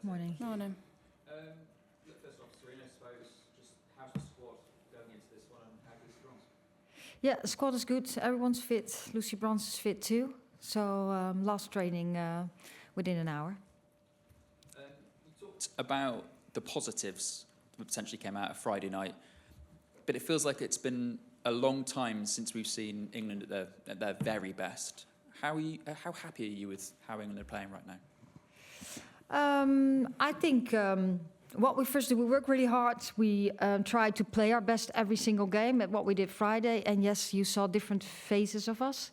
Morning. Morning. Look, first off, Sarina, I suppose, just how's the squad going into this one and how good is Bronze? Yeah, the squad is good. Everyone's fit. Lucy Bronze is fit too. So last training within an hour. You talked about the positives that potentially came out of Friday night, but it feels like it's been a long time since we've seen England at their very best. How happy are you with how England are playing right now? I think what we first did, we worked really hard. We tried to play our best every single game at what we did Friday. And yes, you saw different phases of us.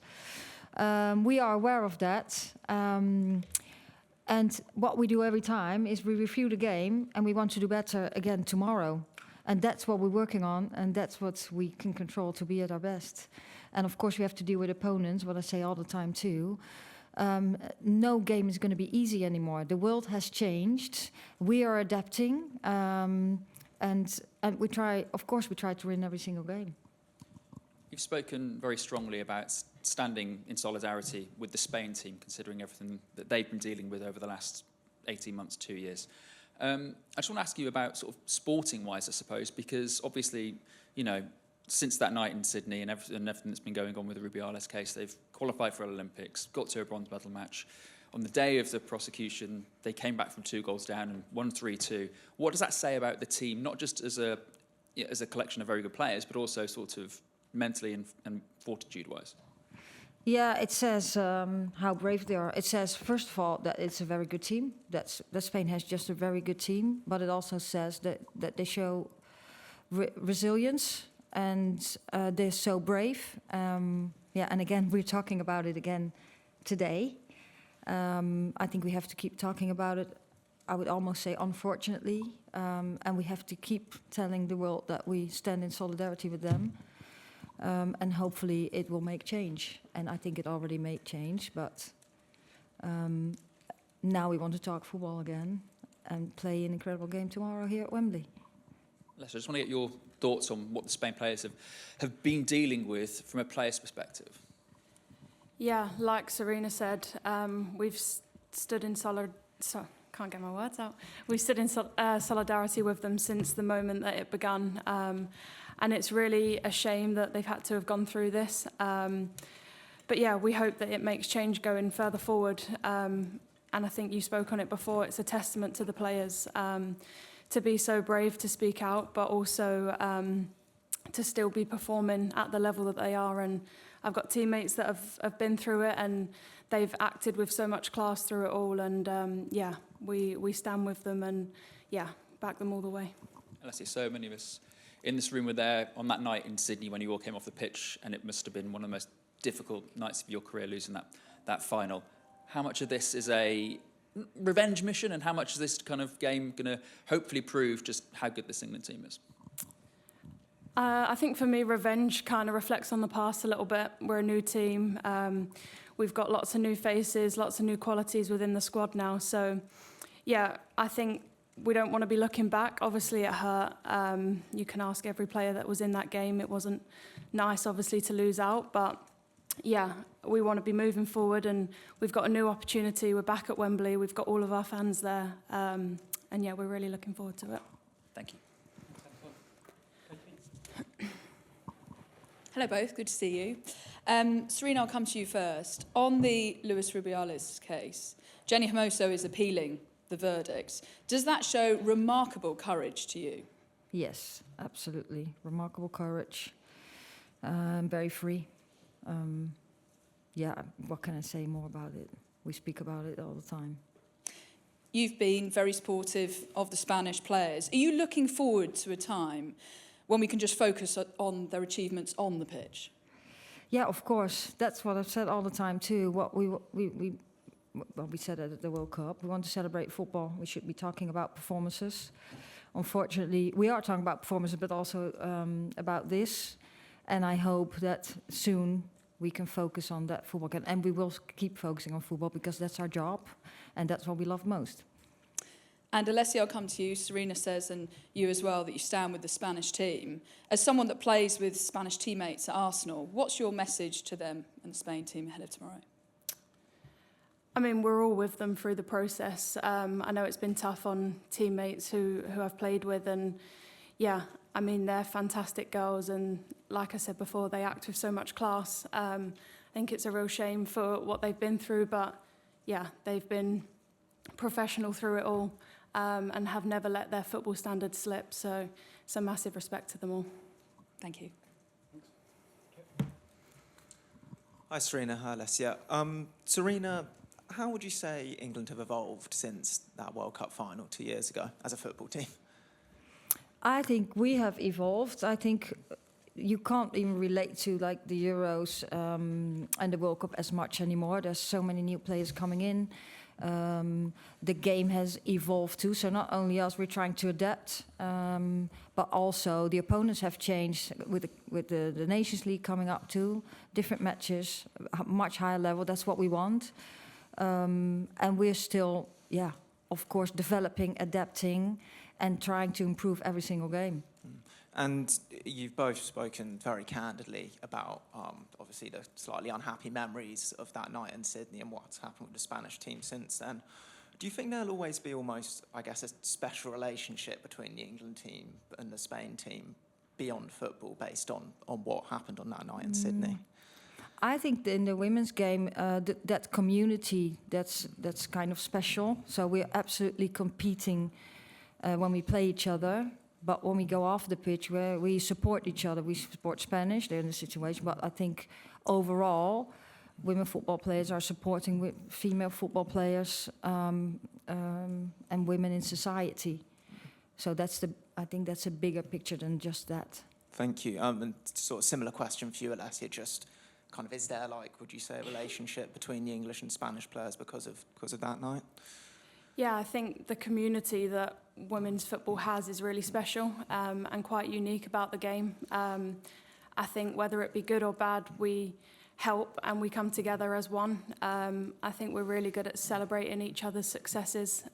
We are aware of that. And what we do every time is we review the game and we want to do better again tomorrow. And that's what we're working on, and that's what we can control to be at our best. And of course, we have to deal with opponents, what I say all the time too. No game is going to be easy anymore. The world has changed. We are adapting, and we try. Of course, we try to win every single game. You've spoken very strongly about standing in solidarity with the Spain team, considering everything that they've been dealing with over the last 18 months, 2 years. I just want to ask you about sort of sporting-wise, I suppose, because obviously, you know, since that night in Sydney and everything that's been going on with the Rubiales case, they've qualified for Olympics, got to a bronze medal match. On the day of the prosecution, they came back from 2 goals down and won 3-2. What does that say about the team, not just as a collection of very good players, but also sort of mentally and fortitude-wise? Yeah, it says how brave they are. It says, first of all, that it's a very good team. That Spain has just a very good team. But it also says that they show resilience and they're so brave. Yeah, and again, we're talking about it again today. I think we have to keep talking about it. I would almost say, unfortunately. And we have to keep telling the world that we stand in solidarity with them. And hopefully it will make change. And I think it already made change, but now we want to talk football again and play an incredible game tomorrow here at Wembley. Alessia, I just want to get your thoughts on what the Spain players have been dealing with from a player's perspective. Yeah, like Sarina said, we've stood in We've stood in solidarity with them since the moment that it began. And it's really a shame that they've had to have gone through this. But yeah, we hope that it makes change going further forward. And I think you spoke on it before. It's a testament to the players to be so brave to speak out, but also to still be performing at the level that they are. And I've got teammates that have been through it, and they've acted with so much class through it all. And yeah, we stand with them and yeah, back them all the way. Alessia, so many of us in this room were there on that night in Sydney when you all came off the pitch, and it must have been one of the most difficult nights of your career, losing that final. How much of this is a revenge mission, and how much is this kind of game going to hopefully prove just how good this England team is? I think for me, revenge kind of reflects on the past a little bit. We're a new team. We've got lots of new faces, lots of new qualities within the squad now. So, yeah, I think we don't want to be looking back. Obviously, it hurt. You can ask every player that was in that game. It wasn't nice, obviously, to lose out. But, yeah, we want to be moving forward, and we've got a new opportunity. We're back at Wembley. We've got all of our fans there. And, yeah, we're really looking forward to it. Thank you. Hello both, good to see you. Sarina, I'll come to you first. On the Luis Rubiales case, Jenni Hermoso is appealing the verdict. Does that show remarkable courage to you? Yes, absolutely. Remarkable courage. Very free. Yeah, what can I say more about it? We speak about it all the time. You've been very supportive of the Spanish players. Are you looking forward to a time when we can just focus on their achievements on the pitch? Yeah, of course. That's what I've said all the time too. What we said at the World Cup. We want to celebrate football. We should be talking about performances. Unfortunately, we are talking about performances, but also about this. And I hope that soon we can focus on that football again. And we will keep focusing on football because that's our job, and that's what we love most. And Alessia, I'll come to you. Sarina says, and you as well, that you stand with the Spanish team. As someone that plays with Spanish teammates at Arsenal, what's your message to them and the Spain team ahead of tomorrow? I mean, we're all with them through the process. I know it's been tough on teammates who I've played with, and yeah, I mean, they're fantastic girls, and like I said before, they act with so much class. I think it's a real shame for what they've been through, but yeah, they've been professional through it all, and have never let their football standards slip, so it's a massive respect to them all. Thank you. Hi, Sarina. Hi, Alessia. Sarina, how would you say England have evolved since that World Cup final 2 years ago as a football team? I think we have evolved. I think you can't even relate to like the Euros and the World Cup as much anymore. There's so many new players coming in. The game has evolved too. So not only us, we're trying to adapt, but also the opponents have changed with the Nations League coming up too. Different matches, much higher level. That's what we want. And we're still, of course, developing, adapting, and trying to improve every single game. And you've both spoken very candidly about, obviously, the slightly unhappy memories of that night in Sydney and what's happened with the Spanish team since then. Do you think there'll always be almost, I guess, a special relationship between the England team and the Spain team beyond football based on what happened on that night in Sydney? I think in the women's game, that community, that's kind of special. So we're absolutely competing when we play each other. But when we go off the pitch, where we support each other, we support Spanish, they're in the situation. But I think overall, women football players are supporting female football players and women in society. So I think that's a bigger picture than just that. Thank you. And sort of similar question for you, Alessia, just kind of, is there, like, would you say, a relationship between the English and Spanish players because of that night? Yeah, I think the community that women's football has is really special and quite unique about the game. I think whether it be good or bad, we help and we come together as one. I think we're really good at celebrating each other's successes.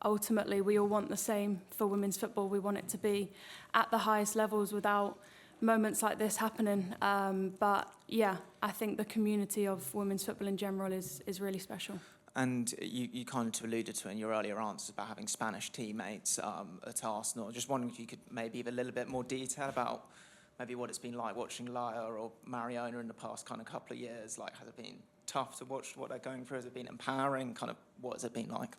Ultimately, we all want the same for women's football. We want it to be at the highest levels without moments like this happening. But yeah, I think the community of women's football in general is really special. And you kind of alluded to in your earlier answers about having Spanish teammates at Arsenal. Just wondering if you could maybe give a little bit more detail about maybe what it's been like watching Laia or Mariona in the past kind of couple of years. Like, has it been tough to watch what they're going through? Has it been empowering? Kind of, what has it been like?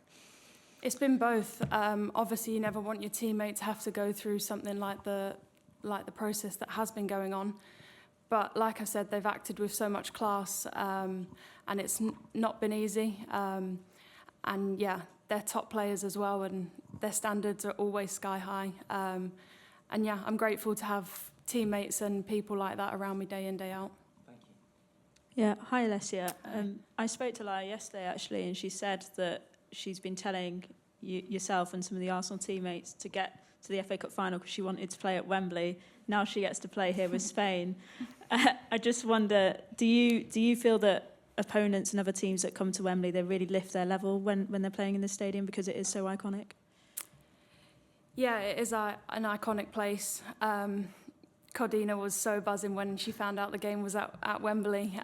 It's been both. Obviously, you never want your teammates to have to go through something like the process that has been going on. But like I said, they've acted with so much class, and it's not been easy. And yeah, they're top players as well, and their standards are always sky high. And yeah, I'm grateful to have teammates and people like that around me day in, day out. Thank you. Yeah, hi Alessia. I spoke to Laia yesterday actually, and she said that she's been telling yourself and some of the Arsenal teammates to get to the FA Cup final because she wanted to play at Wembley. Now she gets to play here with Spain. I just wonder, do you feel that opponents and other teams that come to Wembley, they really lift their level when they're playing in the stadium because it is so iconic? Yeah, it is an iconic place. Codina was so buzzing when she found out the game was at Wembley.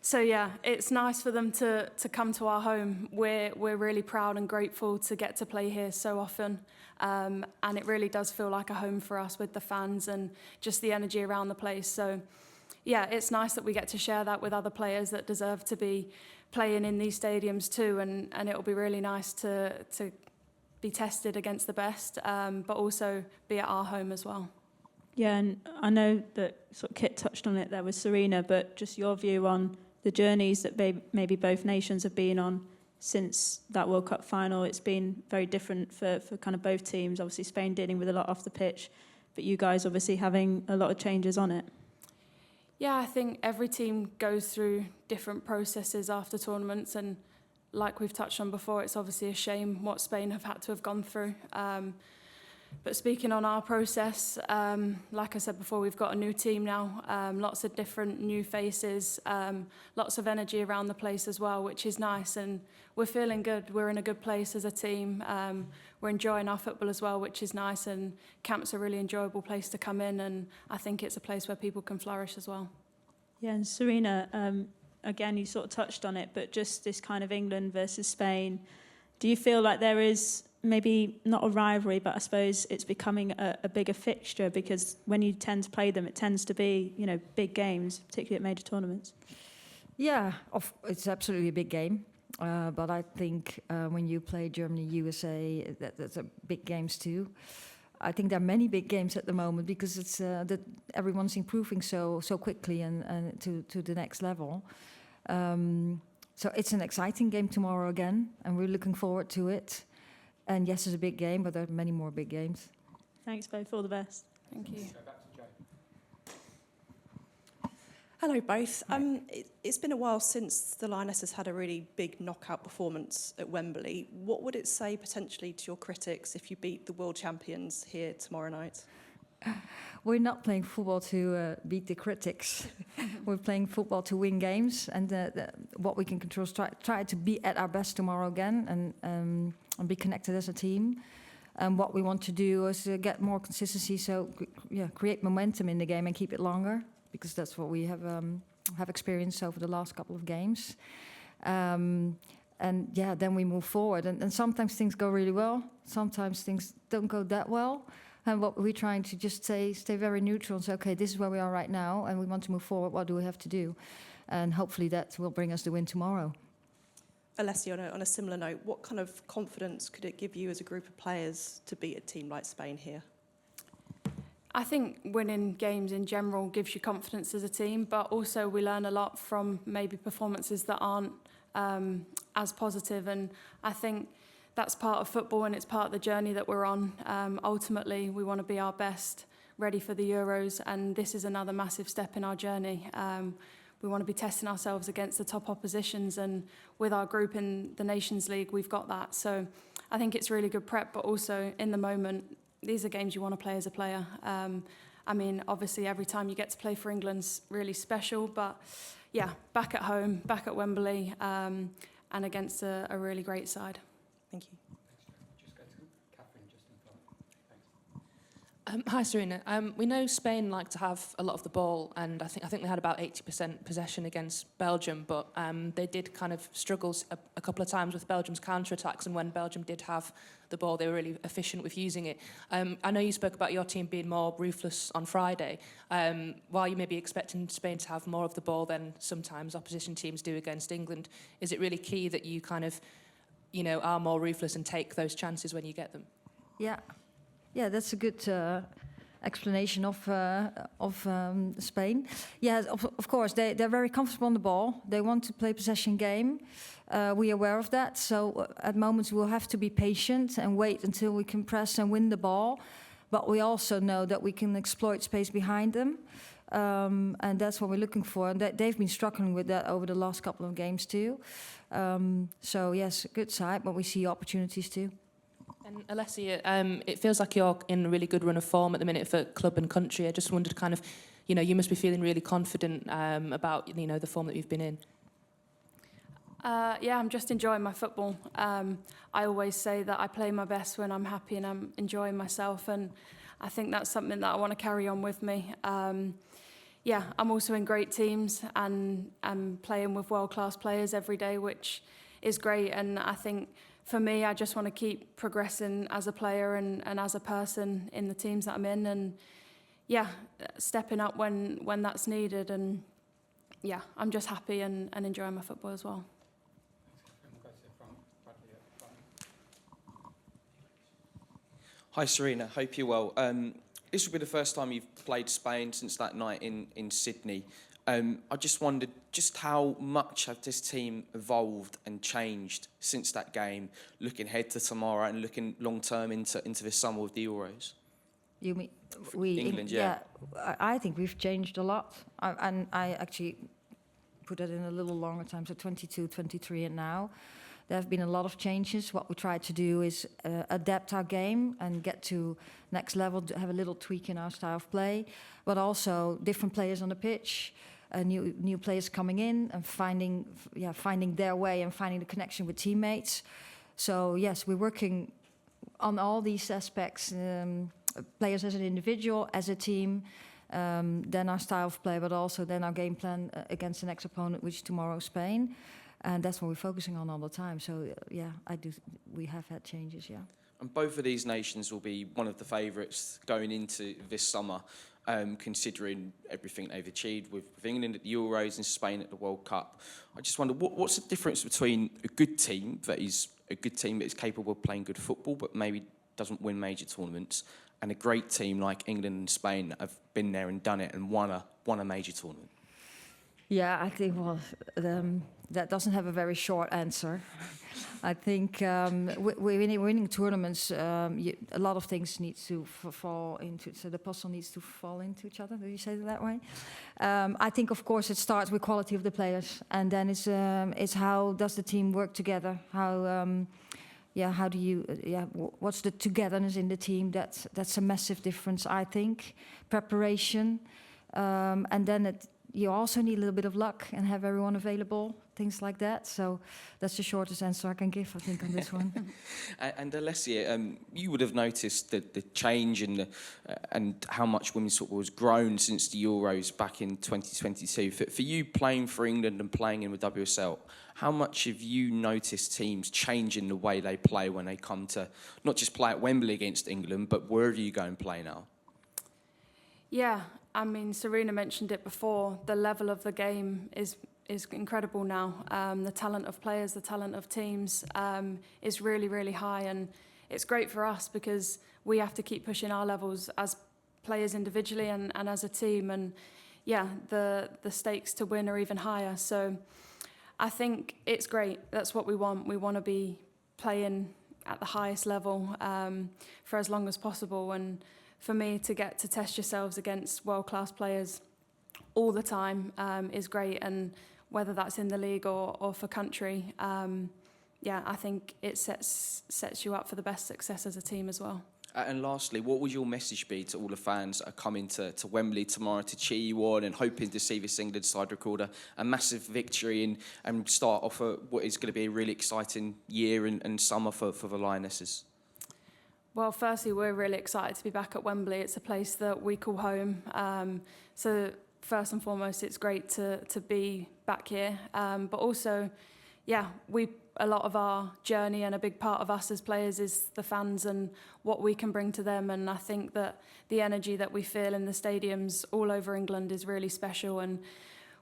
So yeah, it's nice for them to come to our home. We're really proud and grateful to get to play here so often. And it really does feel like a home for us with the fans and just the energy around the place. So yeah, it's nice that we get to share that with other players that deserve to be playing in these stadiums too. And it'll be really nice to be tested against the best, but also be at our home as well. Yeah, and I know that sort of Kit touched on it there with Sarina, but just your view on the journeys that maybe both nations have been on since that World Cup final. It's been very different for kind of both teams. Obviously, Spain dealing with a lot off the pitch, but you guys obviously having a lot of changes on it. Yeah, I think every team goes through different processes after tournaments, and like we've touched on before, it's obviously a shame what Spain have had to have gone through. But speaking on our process, like I said before, we've got a new team now, lots of different new faces, lots of energy around the place as well, which is nice, and we're feeling good. We're in a good place as a team. We're enjoying our football as well, which is nice, and camp's a really enjoyable place to come in, and I think it's a place where people can flourish as well. Yeah, and Sarina, again, you sort of touched on it, but just this kind of England versus Spain, do you feel like there is maybe not a rivalry, but I suppose it's becoming a bigger fixture, because when you tend to play them, it tends to be, you know, big games, particularly at major tournaments? Yeah, it's absolutely a big game. But I think when you play Germany, USA, that's a big games too. I think there are many big games at the moment because it's that everyone's improving so quickly and to the next level. So it's an exciting game tomorrow again, and we're looking forward to it. And yes, it's a big game, but there are many more big games. Thanks both, all the best. Thank you. Hello both. It's been a while since the Lionesses had a really big knockout performance at Wembley. What would it say potentially to your critics if you beat the world champions here tomorrow night? We're not playing football to beat the critics. We're playing football to win games, and what we can control is try to be at our best tomorrow again, and be connected as a team. And what we want to do is get more consistency, so create momentum in the game and keep it longer, because that's what we have experienced over the last couple of games. And then we move forward. And sometimes things go really well, sometimes things don't go that well. And what we're trying to just stay very neutral and say, okay, this is where we are right now, and we want to move forward. What do we have to do? And hopefully that will bring us the win tomorrow. Alessia, on a similar note, what kind of confidence could it give you as a group of players to beat a team like Spain here? I think winning games in general gives you confidence as a team, but also we learn a lot from maybe performances that aren't as positive, and I think that's part of football and it's part of the journey that we're on. Ultimately, we want to be our best, ready for the Euros, and this is another massive step in our journey. We want to be testing ourselves against the top oppositions, and with our group in the Nations League, we've got that. So I think it's really good prep, but also in the moment, these are games you want to play as a player. I mean, obviously, every time you get to play for England's really special, but yeah, back at home, back at Wembley, and against a really great side. Thank you. Hi, Sarina. We know Spain like to have a lot of the ball, and I think they had about 80% possession against Belgium, but they did kind of struggle a couple of times with Belgium's counter-attacks, and when Belgium did have the ball, they were really efficient with using it. I know you spoke about your team being more ruthless on Friday. While you may be expecting Spain to have more of the ball than sometimes opposition teams do against England, is it really key that you kind of, are more ruthless and take those chances when you get them? Yeah, that's a good explanation of Spain. Yeah, of course, they're very comfortable on the ball. They want to play possession game. We are aware of that. So at moments we'll have to be patient and wait until we can press and win the ball. But we also know that we can exploit space behind them. And that's what we're looking for. And they've been struggling with that over the last couple of games too. So yes, good side, but we see opportunities too. And Alessia, it feels like you're in a really good run of form at the minute for club and country. I just wondered kind of, you must be feeling really confident about, the form that you've been in. Yeah, I'm just enjoying my football. I always say that I play my best when I'm happy and I'm enjoying myself, and I think that's something that I want to carry on with me. Yeah, I'm also in great teams and I'm playing with world-class players every day, which is great, and I think for me, I just want to keep progressing as a player and as a person in the teams that I'm in, and yeah, stepping up when that's needed, and yeah, I'm just happy and enjoying my football as well. Hi Sarina, hope you're well. This will be the first time you've played Spain since that night in Sydney. I just wondered just how much have this team evolved and changed since that game, looking ahead to tomorrow and looking long term into this summer with the Euros? You mean England? Yeah. I think we've changed a lot, and I actually put it in a little longer time, so 22, 23, and now. There have been a lot of changes. What we try to do is adapt our game and get to next level, have a little tweak in our style of play, but also different players on the pitch, new players coming in and finding their way and finding the connection with teammates. So yes, we're working on all these aspects, players as an individual, as a team, then our style of play, but also then our game plan against the next opponent, which is tomorrow Spain. And that's what we're focusing on all the time. So, we have had changes, yeah. And both of these nations will be one of the favourites going into this summer, considering everything they've achieved with England at the Euros and Spain at the World Cup. I just wonder, what's the difference between a good team that is capable of playing good football but maybe doesn't win major tournaments, and a great team like England and Spain that have been there and done it and won a major tournament? Yeah, I think, that doesn't have a very short answer. I think winning tournaments, a lot of things need to fall into, so the puzzle needs to fall into each other. Do you say it that way? I think, of course, it starts with quality of the players, and then it's how does the team work together? How do you, what's the togetherness in the team? That's a massive difference, I think. Preparation, and then you also need a little bit of luck and have everyone available, things like that. So that's the shortest answer I can give, I think, on this one. And Alessia, you would have noticed the change and how much women's football has grown since the Euros back in 2022. For you playing for England and playing in the WSL, how much have you noticed teams changing the way they play when they come to not just play at Wembley against England, but wherever you go and play now? Yeah, I mean, Sarina mentioned it before. The level of the game is incredible now. The talent of players, the talent of teams is really, really high, and it's great for us because we have to keep pushing our levels as players individually and as a team. And yeah, the stakes to win are even higher. So I think it's great. That's what we want. We want to be playing at the highest level for as long as possible. And for me, to get to test yourselves against world-class players all the time is great. And whether that's in the league or for country, I think it sets you up for the best success as a team as well. And lastly, what would your message be to all the fans that are coming to Wembley tomorrow to cheer you on and hoping to see this England side record a massive victory and start off what is going to be a really exciting year and summer for the Lionesses? Well, firstly, we're really excited to be back at Wembley. It's a place that we call home. So first and foremost, it's great to be back here. But also, a lot of our journey and a big part of us as players is the fans and what we can bring to them. And I think that the energy that we feel in the stadiums all over England is really special, and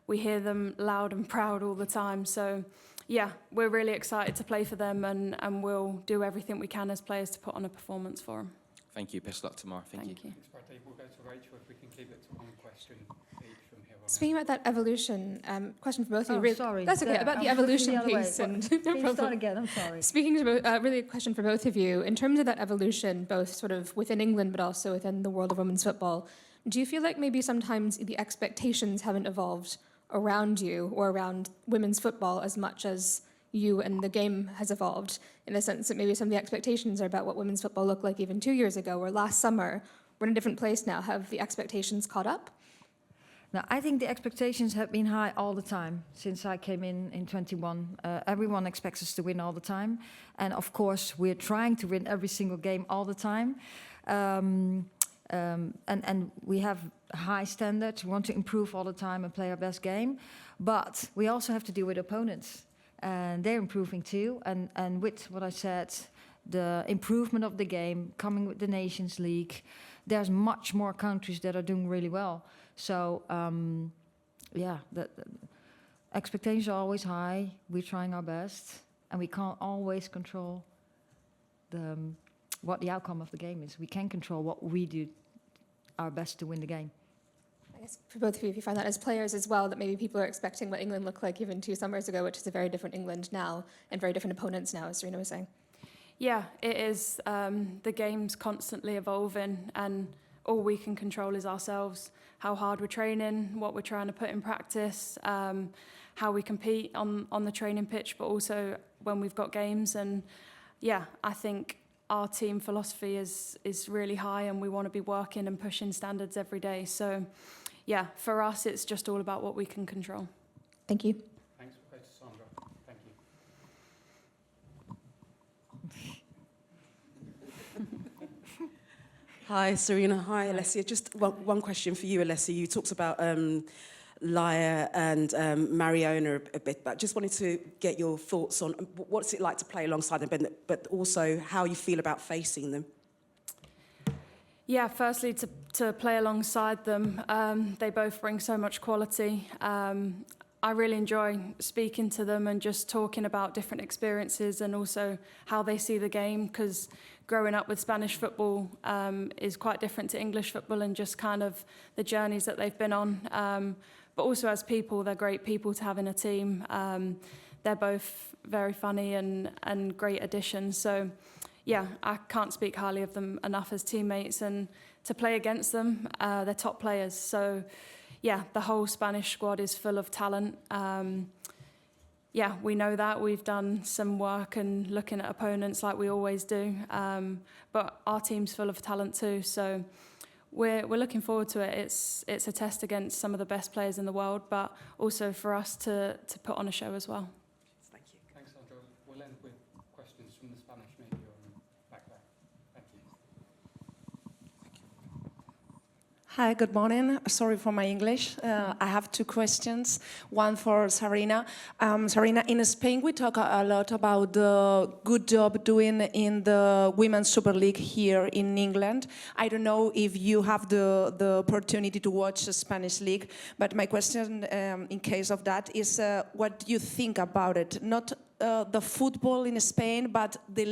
we hear them loud and proud all the time. So yeah, we're really excited to play for them, and we'll do everything we can as players to put on a performance for them. Thank you. Best luck tomorrow. Thank you. You. We'll go to Rachel if we can keep it to one question each from here on. Speaking about that evolution, question for both of you. Oh, sorry. That's okay. About the evolution piece. And no problem. Start again. I'm sorry. Speaking about really a question for both of you in terms of that evolution, both sort of within England but also within the world of women's football. Do you feel like maybe sometimes the expectations haven't evolved around you or around women's football as much as you and the game has evolved, in the sense that maybe some of the expectations are about what women's football looked like even 2 years ago or last summer? We're in a different place now. Have the expectations caught up? Now, I think the expectations have been high all the time since I came in 21. Everyone expects us to win all the time. And of course, we're trying to win every single game all the time. And we have high standards. We want to improve all the time and play our best game. But we also have to deal with opponents. And they're improving too. And with what I said, the improvement of the game, coming with the Nations League, there's much more countries that are doing really well. So, the expectations are always high. We're trying our best. And we can't always control what the outcome of the game is. We can control what we do our best to win the game. I guess for both of you, if you find that as players as well, that maybe people are expecting what England looked like even 2 summers ago, which is a very different England now and very different opponents now, as Sarina was saying. Yeah, it is. The game's constantly evolving, and all we can control is ourselves, how hard we're training, what we're trying to put in practice, how we compete on the training pitch, but also when we've got games. And yeah, I think our team philosophy is really high, and we want to be working and pushing standards every day. So yeah, for us, it's just all about what we can control. Thank you. Thanks. We'll go to Sandra. Thank you. Hi, Sarina. Hi, Alessia. Just one question for you, Alessia. You talked about Laia and Mariona a bit, but just wanted to get your thoughts on what's it like to play alongside them, but also how you feel about facing them. Yeah, firstly, to play alongside them, they both bring so much quality. I really enjoy speaking to them and just talking about different experiences and also how they see the game, because growing up with Spanish football is quite different to English football and just kind of the journeys that they've been on. But also as people, they're great people to have in a team. They're both very funny and great additions. So yeah, I can't speak highly of them enough as teammates, and to play against them, they're top players. So yeah, the whole Spanish squad is full of talent. Yeah, we know that. We've done some work and looking at opponents like we always do. But our team's full of talent too. So we're looking forward to it. It's a test against some of the best players in the world, but also for us to put on a show as well. Thank you. Thanks, Sandra. We'll end with questions from the Spanish media back there. Thank you. Hi, good morning. Sorry for my English. I have two questions. One for Sarina. Sarina, in Spain, we talk a lot about the good job doing in the Women's Super League here in England. I don't know if you have the opportunity to watch the Spanish league, but my question in case of that is what do you think about it? Not the football in Spain, but the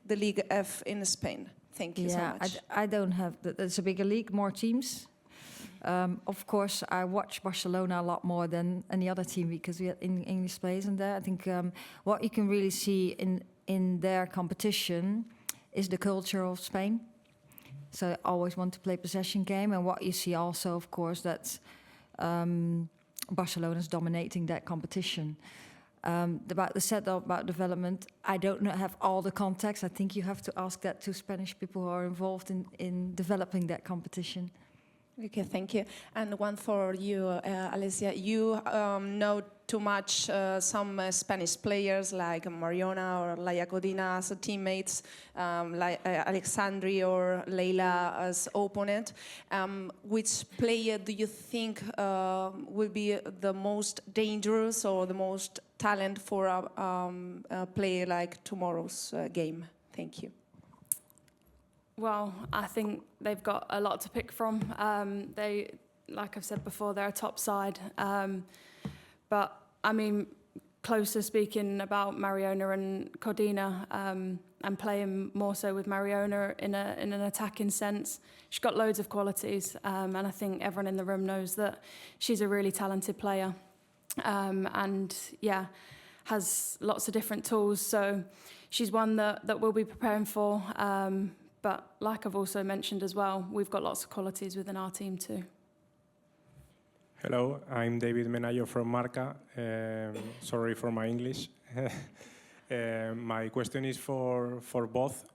Liga F in Spain. Thank you so much. I don't have that. It's a bigger league, more teams. Of course, I watch Barcelona a lot more than any other team because we have English players in there. I think what you can really see in their competition is the culture of Spain. So I always want to play possession game, and what you see also, of course, that Barcelona is dominating that competition. About the setup, about development, I don't have all the context. I think you have to ask that to Spanish people who are involved in developing that competition. Okay, thank you. And one for you, Alessia. You know too much some Spanish players like Mariona or Laia Codina as teammates, like Alexandri or Leila as opponent. Which player do you think will be the most dangerous or the most talent for a player like tomorrow's game? Thank you. Well, I think they've got a lot to pick from. They, like I've said before, they're a top side. But I mean, closer speaking about Mariona and Codina, and playing more so with Mariona in an attacking sense. She's got loads of qualities, and I think everyone in the room knows that she's a really talented player. And yeah, has lots of different tools. So she's one that we'll be preparing for. But like I've also mentioned as well, we've got lots of qualities within our team too. Hello, I'm David Menayo from Marca. Sorry for my English. My question is for both.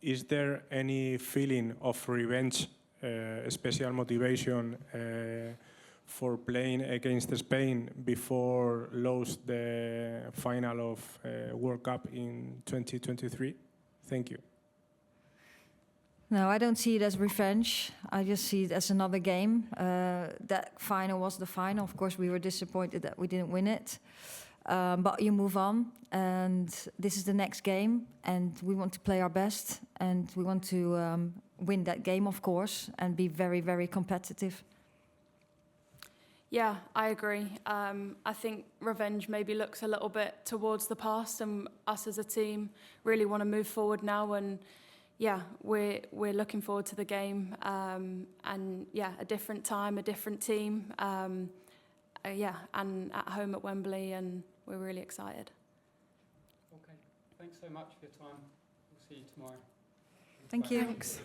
Is there any feeling of revenge, special motivation for playing against Spain before lose the final of World Cup in 2023? Thank you. No, I don't see it as revenge. I just see it as another game. That final was the final. Of course, we were disappointed that we didn't win it. But you move on, and this is the next game, and we want to play our best, and we want to win that game, of course, and be very, very competitive. Yeah, I agree. I think revenge maybe looks a little bit towards the past, and us as a team really want to move forward now. And yeah, we're looking forward to the game. And yeah, a different time, a different team. Yeah, and at home at Wembley, and we're really excited. Okay, thanks so much for your time. We'll see you tomorrow. Thank you. Thanks.